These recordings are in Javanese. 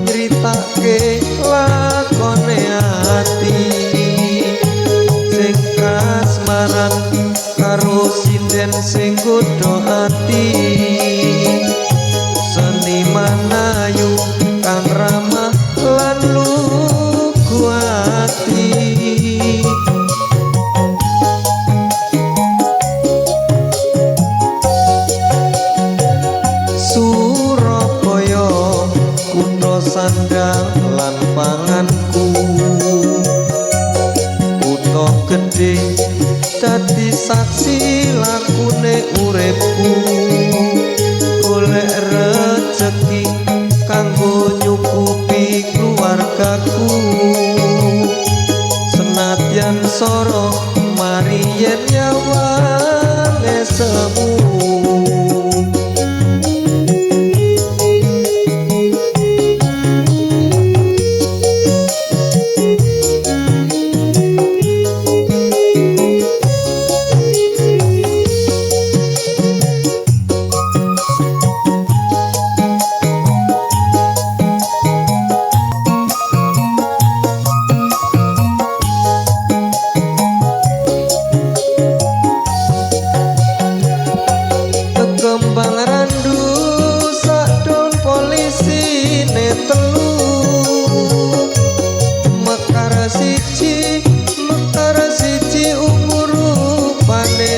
nyritake lakone ati sing kasmaran karo sinden sing godho ati seniman ayu kang ramah lan lugu ati Surabaya kutha sandang lan panganku kutha gedhe dadi saksi lakune uripku golek rejeki kanggo nyukupi keluargaku senadyan soro mari yen nyawane semu kembang randu sadon polisi telu mekar siji umur rupane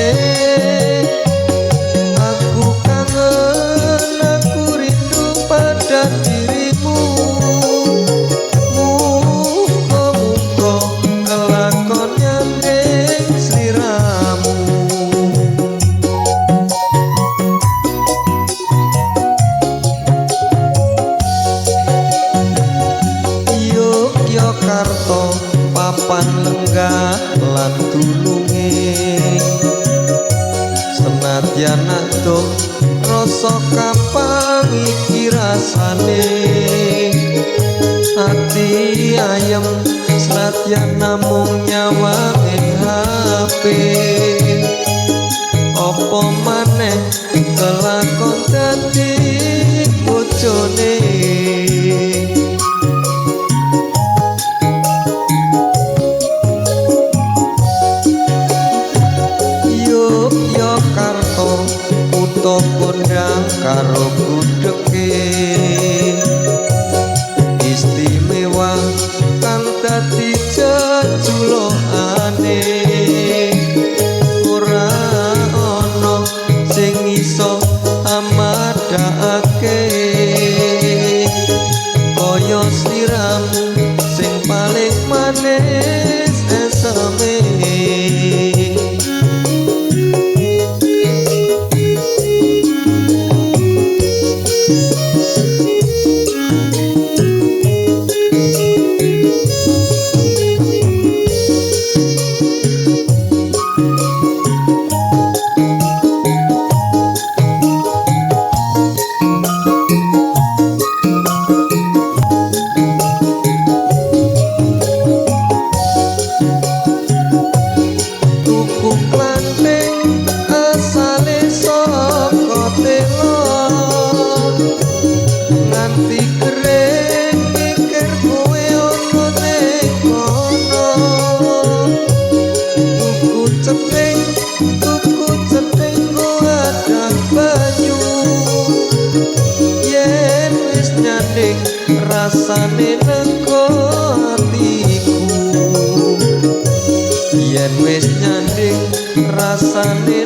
aku kangen aku rindu pada dirimu muga-muga kelakon nyanding sliramu Yogyakarta papan lenggah lan tulunge senadyan adoh rasa kapang iki rasane ati ayem senadyan namung nyawang HP apa maneh kelakon dadi bojone Yogyakarta kutha kondang karo gudhege istimewa kang dadi jejulukane ora ana sing iso amadhake kaya sliramu sing paling manis eseme nganti kering mikir kowe ono ning kono tuku cething go ada banyu yen wis nyanding rasane nego atiku yen wis nyanding rasane